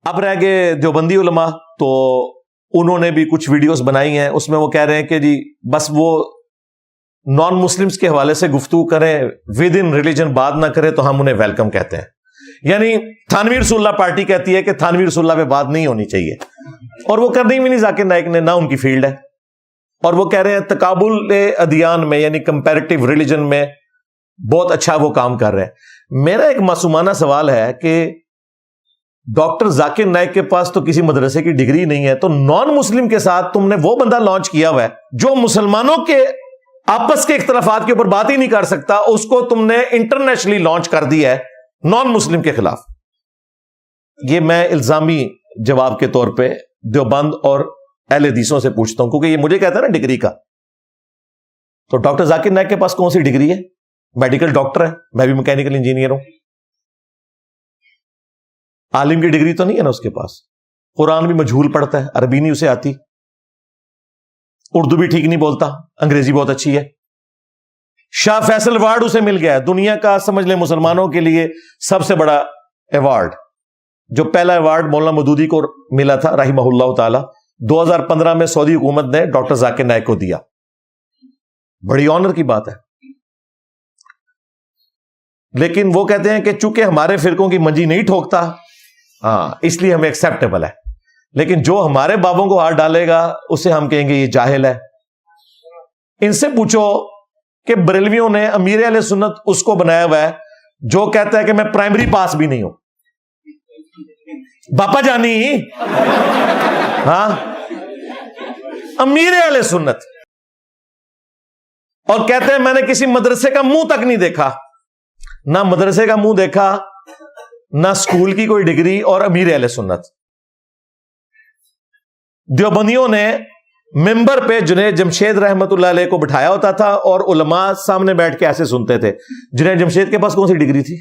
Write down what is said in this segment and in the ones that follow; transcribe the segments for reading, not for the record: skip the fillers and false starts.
اب رہ گئے دیوبندی علماء، تو انہوں نے بھی کچھ ویڈیوز بنائی ہیں، اس میں وہ کہہ رہے ہیں کہ جی بس وہ نان مسلمز کے حوالے سے گفتگو کریں، ود ان ریلیجن بات نہ کرے تو ہم انہیں ویلکم کہتے ہیں۔ یعنی تھانوی رسول اللہ پارٹی کہتی ہے کہ تھانوی رسول اللہ پہ بات نہیں ہونی چاہیے، اور وہ کرنی بھی نہیں ذاکر نائک نے، نہ ان کی فیلڈ ہے، اور وہ کہہ رہے ہیں تقابل ادیان میں یعنی کمپیریٹیو ریلیجن میں بہت اچھا وہ کام کر رہے ہیں۔ میرا ایک معصومانہ سوال ہے کہ ڈاکٹر ذاکر نائک کے پاس تو کسی مدرسے کی ڈگری نہیں ہے، تو نان مسلم کے ساتھ تم نے وہ بندہ لانچ کیا ہوا ہے جو مسلمانوں کے آپس کے اختلافات کے اوپر بات ہی نہیں کر سکتا، اس کو تم نے انٹرنیشنلی لانچ کر دیا ہے نان مسلم کے خلاف۔ یہ میں الزامی جواب کے طور پہ دیوبند اور اہل حدیثوں سے پوچھتا ہوں، کیونکہ یہ مجھے کہتا ہے نا ڈگری کا، تو ڈاکٹر ذاکر نائک کے پاس کون سی ڈگری ہے؟ میڈیکل ڈاکٹر ہے، میں بھی میکینیکل انجینئر ہوں، عالم کی ڈگری تو نہیں ہے نا اس کے پاس، قرآن بھی مجہول پڑھتا ہے، عربی نہیں اسے آتی، اردو بھی ٹھیک نہیں بولتا، انگریزی بہت اچھی ہے، شاہ فیصل ایوارڈ اسے مل گیا ہے، دنیا کا سمجھ لیں مسلمانوں کے لیے سب سے بڑا ایوارڈ، جو پہلا ایوارڈ مولانا مودودی کو ملا تھا رحمہ اللہ تعالی، 2015 میں سعودی حکومت نے ڈاکٹر ذاکر نائک کو دیا، بڑی آنر کی بات ہے۔ لیکن وہ کہتے ہیں کہ چونکہ ہمارے فرقوں کی منجی نہیں ٹھوکتا، ہاں اس لیے ہمیں ایکسیپٹیبل ہے، لیکن جو ہمارے بابوں کو ہاتھ ڈالے گا اسے ہم کہیں گے یہ جاہل ہے۔ ان سے پوچھو کہ بریلویوں نے امیر اہل سنت اس کو بنایا ہوا ہے جو کہتا ہے کہ میں پرائمری پاس بھی نہیں ہوں، باپا جانی، ہاں امیر اہل سنت، اور کہتے ہیں میں نے کسی مدرسے کا منہ تک نہیں دیکھا، نہ مدرسے کا منہ دیکھا، نہ اسکول کی کوئی ڈگری، اور امیر اہل سنت۔ دیوبندیوں نے ممبر پہ جنید جمشید رحمت اللہ علیہ کو بٹھایا ہوتا تھا، اور علماء سامنے بیٹھ کے ایسے سنتے تھے۔ جنید جمشید کے پاس کون سی ڈگری تھی؟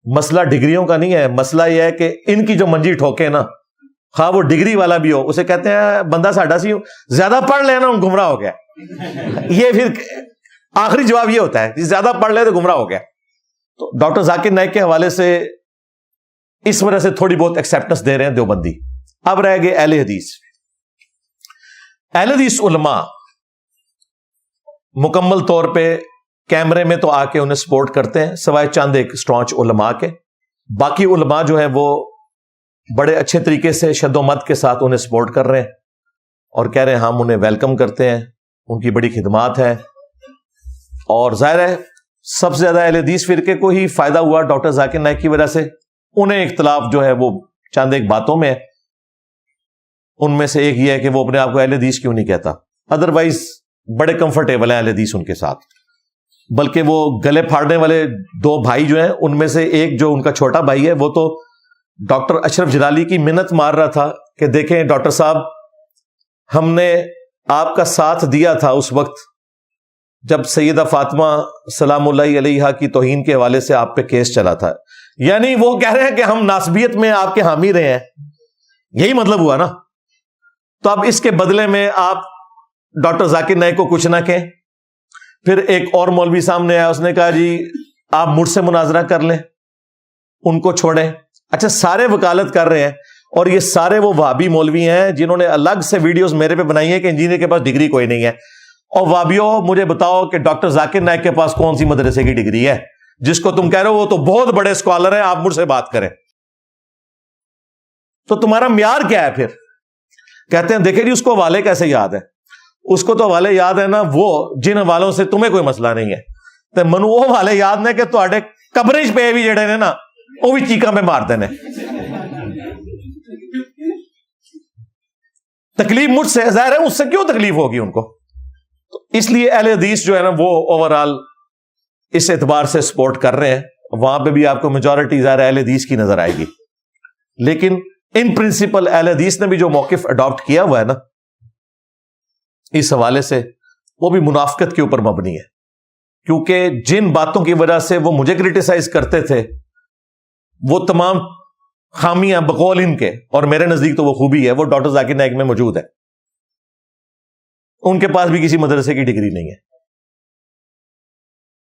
مسئلہ ڈگریوں کا نہیں ہے، مسئلہ یہ ہے کہ ان کی جو منجی ٹھوکے نا، خواہ وہ ڈگری والا بھی ہو، اسے کہتے ہیں بندہ ساڈا سی زیادہ پڑھ لے نا گمراہ ہو گیا۔ یہ پھر آخری جواب یہ ہوتا ہے کہ زیادہ پڑھ لے تو گمراہ ہو گیا۔ تو ڈاکٹر ذاکر نائک کے حوالے سے اس وجہ سے تھوڑی بہت ایکسیپٹنس دے رہے ہیں دیوبندی۔ اب رہ گئے اہل حدیث۔ اہل حدیث علماء مکمل طور پہ کیمرے میں تو آ کے انہیں سپورٹ کرتے ہیں، سوائے چند ایک اسٹانچ علماء کے، باقی علماء جو ہیں وہ بڑے اچھے طریقے سے شد و مد کے ساتھ انہیں سپورٹ کر رہے ہیں، اور کہہ رہے ہیں ہم انہیں ویلکم کرتے ہیں، ان کی بڑی خدمات ہے۔ اور ظاہر ہے سب سے زیادہ اہل حدیث فرقے کو ہی فائدہ ہوا ڈاکٹر ذاکر نائک کی وجہ سے، انہیں اختلاف جو ہے وہ چند ایک باتوں میں ہے، ان میں سے ایک یہ ہے کہ وہ اپنے آپ کو اہل حدیث کیوں نہیں کہتا، ادروائز بڑے کمفرٹیبل ہیں اہل حدیث ان کے ساتھ۔ بلکہ وہ گلے پھاڑنے والے دو بھائی جو ہیں، ان میں سے ایک جو ان کا چھوٹا بھائی ہے، وہ تو ڈاکٹر اشرف جلالی کی منت مار رہا تھا کہ دیکھیں ڈاکٹر صاحب، ہم نے آپ کا ساتھ دیا تھا اس وقت جب سیدہ فاطمہ سلام اللہ علیہا کی توہین کے حوالے سے آپ پہ کیس چلا تھا۔ یعنی وہ کہہ رہے ہیں کہ ہم ناسبیت میں آپ کے حامی رہے ہیں، یہی مطلب ہوا نا۔ تو اب اس کے بدلے میں آپ ڈاکٹر ذاکر نائک کو کچھ نہ کہیں۔ پھر ایک اور مولوی سامنے آیا، اس نے کہا جی آپ مجھ سے مناظرہ کر لیں، ان کو چھوڑیں۔ اچھا، سارے وکالت کر رہے ہیں، اور یہ سارے وہ وہابی مولوی ہیں جنہوں نے الگ سے ویڈیوز میرے پہ بنائی ہیں کہ انجینئر کے پاس ڈگری کوئی نہیں ہے۔ اور وہابیوں مجھے بتاؤ کہ ڈاکٹر ذاکر نائک کے پاس کون سی مدرسے کی ڈگری ہے جس کو تم کہہ رہے ہو وہ تو بہت بڑے اسکالر ہیں، آپ مجھ سے بات کریں؟ تو تمہارا معیار کیا ہے؟ پھر کہتے ہیں دیکھیں جی اس کو حوالے کیسے یاد ہے، اس کو تو حوالے یاد ہے نا وہ جن حوالوں سے تمہیں کوئی مسئلہ نہیں ہے، تو منو وہ حوالے یاد نے کہ تواڈے قبرش پہ بھی جڑے نے نا وہ بھی چیکاں پہ مار دینے۔ تکلیف مجھ سے، ظاہر ہے اس سے کیوں تکلیف ہوگی ان کو؟ تو اس لیے اہل حدیث جو ہے نا وہ اوور آل اس اعتبار سے سپورٹ کر رہے ہیں، وہاں پہ بھی آپ کو میجورٹی ظاہر اہل حدیث کی نظر آئے گی، لیکن ان پرنسپل اہل حدیث نے بھی جو موقف اڈاپٹ کیا ہوا ہے نا اس حوالے سے، وہ بھی منافقت کے اوپر مبنی ہے، کیونکہ جن باتوں کی وجہ سے وہ مجھے کرٹیسائز کرتے تھے وہ تمام خامیاں بقول ان کے، اور میرے نزدیک تو وہ خوبی ہے، وہ ڈاکٹر ذاکر نائک میں موجود ہے۔ ان کے پاس بھی کسی مدرسے کی ڈگری نہیں ہے،